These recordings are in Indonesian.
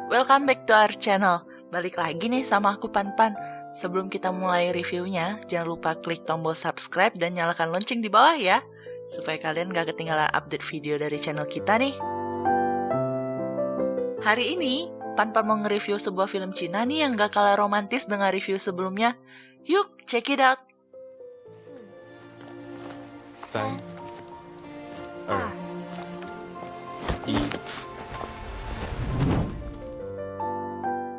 Welcome back to our channel. Balik lagi nih sama aku Pan-Pan. Sebelum kita mulai reviewnya, jangan lupa klik tombol subscribe dan nyalakan lonceng di bawah ya, supaya kalian gak ketinggalan update video dari channel kita nih. Hari ini, Pan-Pan mau nge-review sebuah film Cina nih yang gak kalah romantis dengan review sebelumnya. Yuk, check it out! 3、2、1。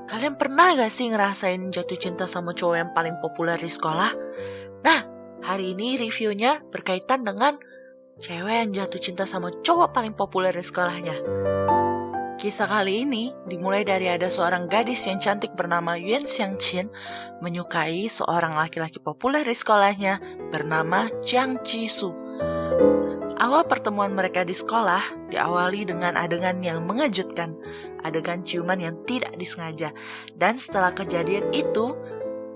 Kalian pernah gak sih ngerasain jatuh cinta sama cowok yang paling populer di sekolah? Nah, hari ini reviewnya berkaitan dengan cewek yang jatuh cinta sama cowok paling populer di sekolahnya. Kisah kali ini dimulai dari ada seorang gadis yang cantik bernama Yuan Xiangqin menyukai seorang laki-laki populer di sekolahnya bernama Jiang Jisoo. Awal pertemuan mereka di sekolah diawali dengan adegan yang mengejutkan, adegan ciuman yang tidak disengaja. Dan setelah kejadian itu,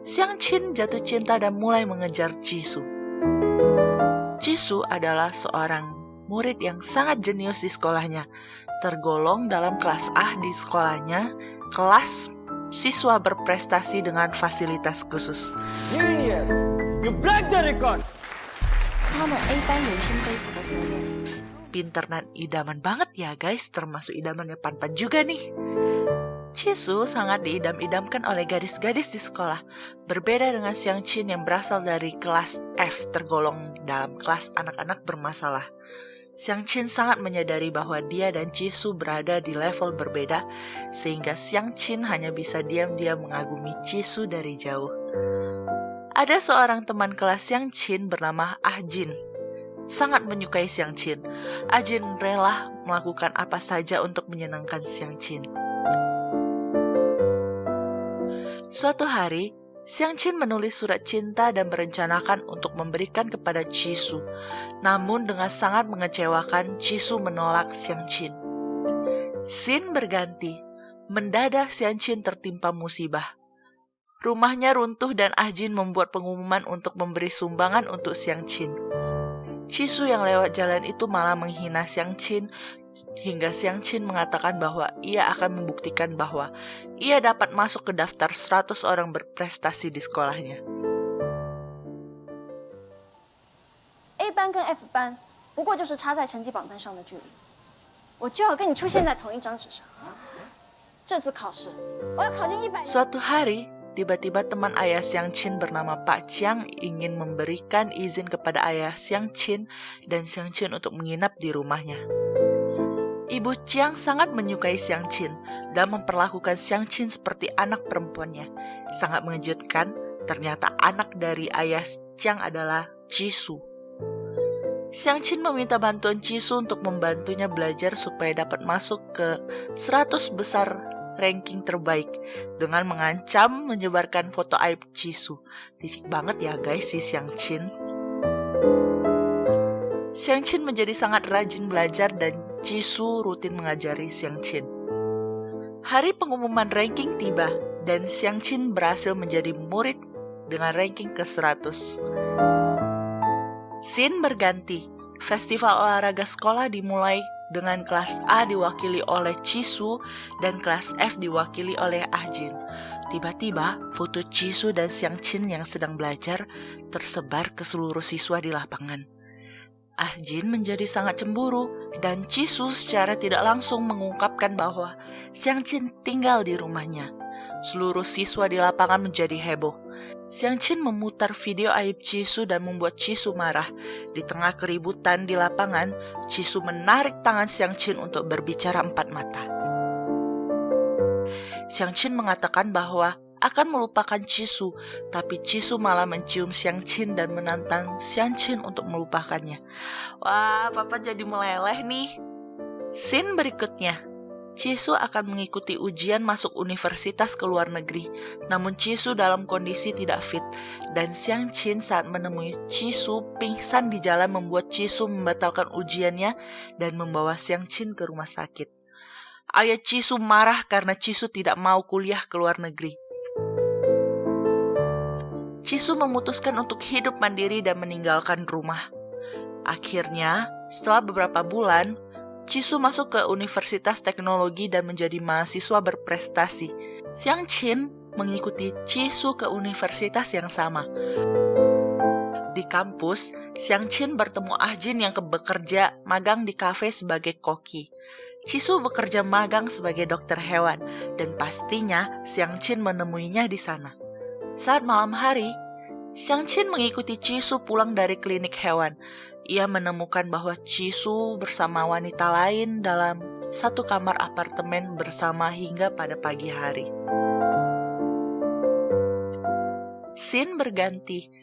Xiangqin jatuh cinta dan mulai mengejar Jisoo. Jisoo adalah seorang murid yang sangat jenius di sekolahnya, tergolong dalam kelas A di sekolahnya, kelas siswa berprestasi dengan fasilitas khusus. Genius! You break the records! 他们 A 班人生杯子的责任。 Pinter dan idaman banget ya guys, termasuk idamannya Pan-Pan juga nih. Jisoo sangat diidam-idamkan oleh gadis-gadis di sekolah. Berbeda dengan Xiangqin yang berasal dari kelas F, tergolong dalam kelas anak-anak bermasalah. Xiangqin sangat menyadari bahwa dia dan Jisoo berada di level berbeda, sehingga Xiangqin hanya bisa diam-diam mengagumi Jisoo dari jauh. Ada seorang teman kelas Xiangqin bernama Ah Jin. Sangat menyukai Xiangqin. Ah Jin rela melakukan apa saja untuk menyenangkan Xiangqin. Suatu hari, Xiangqin menulis surat cinta dan berencanakan untuk memberikan kepada Jisoo. Namun dengan sangat mengecewakan, Jisoo menolak Xiangqin. Scene berganti. Mendadak Xiangqin tertimpa musibah. Rumahnya runtuh dan Ah Jin membuat pengumuman untuk memberi sumbangan untuk Xiangqin. Jisoo yang lewat jalan itu malah menghina Xiangqin hingga Xiangqin mengatakan bahwa ia akan membuktikan bahwa ia dapat masuk ke daftar 100 orang berprestasi di sekolahnya. A 班跟 F 班不过就是差在成绩榜单上的距离，我就要跟你出现在同一张纸上。这次考试，我要考进100。 Suatu hari, tiba-tiba teman ayah Xiangqin bernama Pak Chiang ingin memberikan izin kepada ayah Xiangqin dan Xiangqin untuk menginap di rumahnya. Ibu Chiang sangat menyukai Xiangqin dan memperlakukan Xiangqin seperti anak perempuannya. Sangat mengejutkan, ternyata anak dari ayah Chiang adalah Jisoo. Xiangqin meminta bantuan Jisoo untuk membantunya belajar supaya dapat masuk ke 100 besar ranking terbaik dengan mengancam menyebarkan foto aib Jisoo. Licik banget ya guys si Xiangqin. Xiangqin menjadi sangat rajin belajar dan Jisoo rutin mengajari Xiangqin. Hari pengumuman ranking tiba dan Xiangqin berhasil menjadi murid dengan ranking ke-100. Scene berganti. Festival olahraga sekolah dimulai dengan kelas A diwakili oleh Jisoo dan kelas F diwakili oleh Ah Jin. Tiba-tiba, foto Jisoo dan Xiangqin yang sedang belajar tersebar ke seluruh siswa di lapangan. Ah Jin menjadi sangat cemburu dan Jisoo secara tidak langsung mengungkapkan bahwa Xiangqin tinggal di rumahnya. Seluruh siswa di lapangan menjadi heboh. Xiangqin memutar video aib Jisoo dan membuat Jisoo marah. Di tengah keributan di lapangan, Jisoo menarik tangan Xiangqin untuk berbicara empat mata. Xiangqin mengatakan bahwa akan melupakan Jisoo, tapi Jisoo malah mencium Xiangqin dan menantang Xiangqin untuk melupakannya. Wah, papa jadi meleleh nih. Scene berikutnya. Jisoo akan mengikuti ujian masuk universitas ke luar negeri, namun Jisoo dalam kondisi tidak fit, dan Xiangqin saat menemui Jisoo pingsan di jalan membuat Jisoo membatalkan ujiannya dan membawa Xiangqin ke rumah sakit. Ayah Jisoo marah karena Jisoo tidak mau kuliah ke luar negeri. Jisoo memutuskan untuk hidup mandiri dan meninggalkan rumah. Akhirnya, setelah beberapa bulan, Chisu masuk ke Universitas Teknologi dan menjadi mahasiswa berprestasi. Xiangqin mengikuti Chisu ke universitas yang sama. Di kampus, Xiangqin bertemu Ahjin yang bekerja magang di kafe sebagai koki. Chisu bekerja magang sebagai dokter hewan, dan pastinya Xiangqin menemuinya di sana. Saat malam hari, Xiangqin mengikuti Chisu pulang dari klinik hewan. Ia menemukan bahwa Chisu bersama wanita lain dalam satu kamar apartemen bersama hingga pada pagi hari. Scene berganti.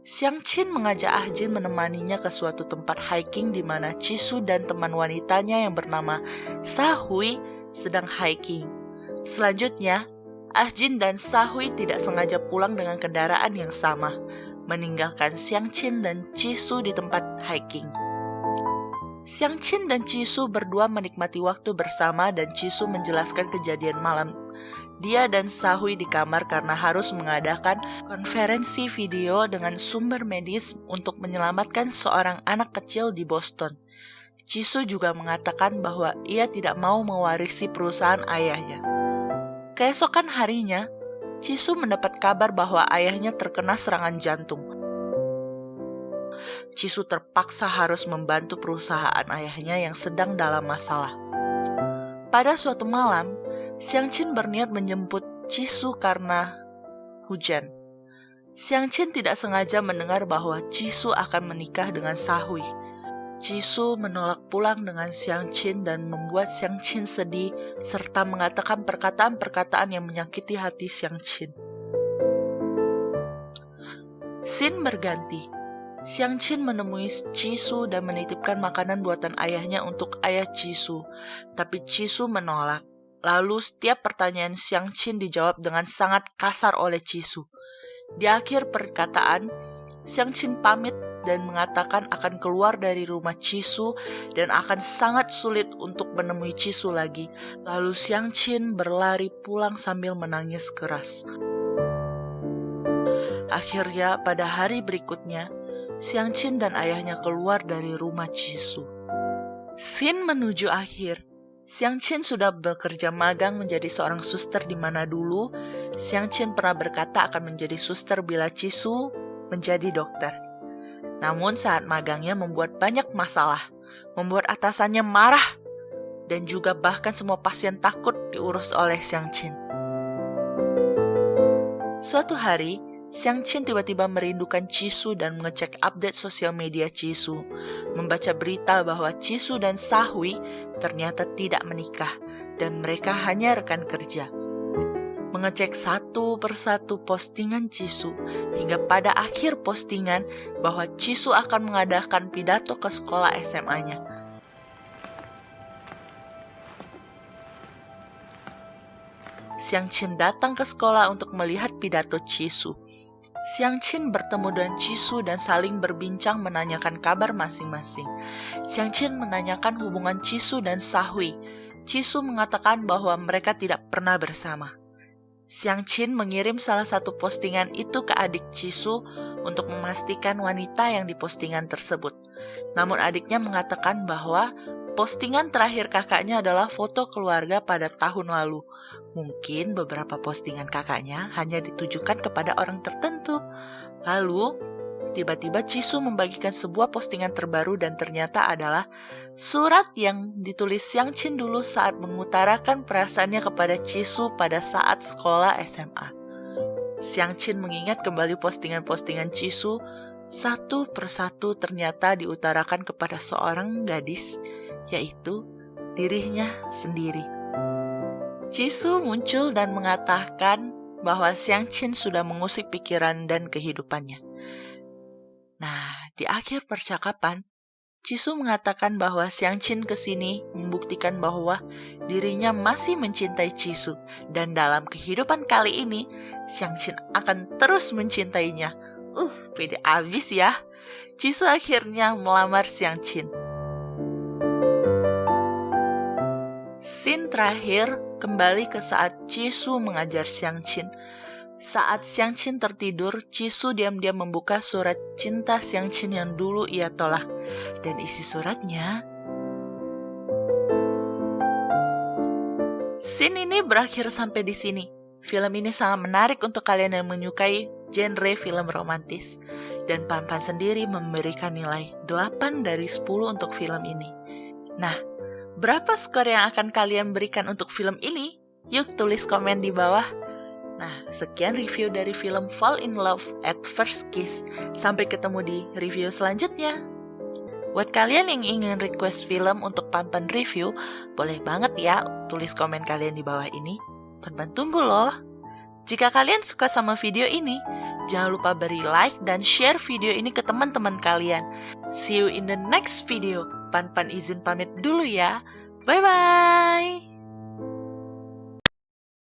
Xiangqin mengajak Ahjin menemaninya ke suatu tempat hiking di mana Chisu dan teman wanitanya yang bernama Sahui sedang hiking. Selanjutnya, Ahjin dan Sahui tidak sengaja pulang dengan kendaraan yang sama, meninggalkan Xiangqin dan Chisu di tempat hiking. Xiangqin dan Chisu berdua menikmati waktu bersama dan Chisu menjelaskan kejadian malam dia dan Sahui di kamar karena harus mengadakan konferensi video dengan sumber medis untuk menyelamatkan seorang anak kecil di Boston. Chisu juga mengatakan bahwa ia tidak mau mewarisi perusahaan ayahnya. Keesokan harinya, Chisu mendapat kabar bahwa ayahnya terkena serangan jantung. Chisu terpaksa harus membantu perusahaan ayahnya yang sedang dalam masalah. Pada suatu malam, Xiangqin berniat menjemput Chisu karena hujan. Xiangqin tidak sengaja mendengar bahwa Chisu akan menikah dengan Sahui. Chisu menolak pulang dengan Xiangqin dan membuat Xiangqin sedih serta mengatakan perkataan-perkataan yang menyakiti hati Xiangqin. Scene berganti. Xiangqin menemui Chisu dan menitipkan makanan buatan ayahnya untuk ayah Chisu, tapi Chisu menolak. Lalu setiap pertanyaan Xiangqin dijawab dengan sangat kasar oleh Chisu. Di akhir perkataan, Xiangqin pamit dan mengatakan akan keluar dari rumah Chisu dan akan sangat sulit untuk menemui Chisu lagi. Lalu Xiangqin berlari pulang sambil menangis keras. Akhirnya pada hari berikutnya, Xiangqin dan ayahnya keluar dari rumah Chisu. Scene menuju akhir. Xiangqin sudah bekerja magang menjadi seorang suster di mana dulu Xiangqin pernah berkata akan menjadi suster bila Chisu menjadi dokter. Namun saat magangnya membuat banyak masalah, membuat atasannya marah, dan juga bahkan semua pasien takut diurus oleh Xiangqin. Suatu hari, Xiangqin tiba-tiba merindukan Chisu dan mengecek update sosial media Chisu, membaca berita bahwa Chisu dan Sahui ternyata tidak menikah dan mereka hanya rekan kerja. Mengecek satu persatu postingan Chisu hingga pada akhir postingan bahwa Chisu akan mengadakan pidato ke sekolah SMA-nya. Xiangqin datang ke sekolah untuk melihat pidato Chisu. Xiangqin bertemu dengan Chisu dan saling berbincang menanyakan kabar masing-masing. Xiangqin menanyakan hubungan Chisu dan Sahui. Chisu mengatakan bahwa mereka tidak pernah bersama. Xiangqin mengirim salah satu postingan itu ke adik Chisu untuk memastikan wanita yang di postingan tersebut. Namun adiknya mengatakan bahwa postingan terakhir kakaknya adalah foto keluarga pada tahun lalu. Mungkin beberapa postingan kakaknya hanya ditujukan kepada orang tertentu. Lalu, tiba-tiba Chisu membagikan sebuah postingan terbaru dan ternyata adalah surat yang ditulis Xiangqin dulu saat mengutarakan perasaannya kepada Chisu pada saat sekolah SMA. Xiangqin mengingat kembali postingan-postingan Chisu, satu persatu ternyata diutarakan kepada seorang gadis, yaitu dirinya sendiri. Chisu muncul dan mengatakan bahwa Xiangqin sudah mengusik pikiran dan kehidupannya. Nah, di akhir percakapan, Chisu mengatakan bahwa Xiangqin kesini membuktikan bahwa dirinya masih mencintai Chisu dan dalam kehidupan kali ini, Xiangqin akan terus mencintainya. Pede abis ya. Chisu akhirnya melamar Xiangqin. Scene terakhir kembali ke saat Chisu mengajar Xiangqin. Saat Xiangqin tertidur, Chisu diam-diam membuka surat cinta Xiangqin yang dulu ia tolak. Dan isi suratnya, Scene ini berakhir sampai di sini. Film ini sangat menarik untuk kalian yang menyukai genre film romantis. Dan Pan sendiri memberikan nilai 8 dari 10 untuk film ini. Nah, berapa skor yang akan kalian berikan untuk film ini? Yuk tulis komen di bawah. Nah, sekian review dari film Fall in Love at First Kiss. Sampai ketemu di review selanjutnya. Buat kalian yang ingin request film untuk Pan review, boleh banget ya tulis komen kalian di bawah ini. Pan tunggu loh. Jika kalian suka sama video ini, jangan lupa beri like dan share video ini ke teman-teman kalian. See you in the next video. Pan izin pamit dulu ya. Bye-bye.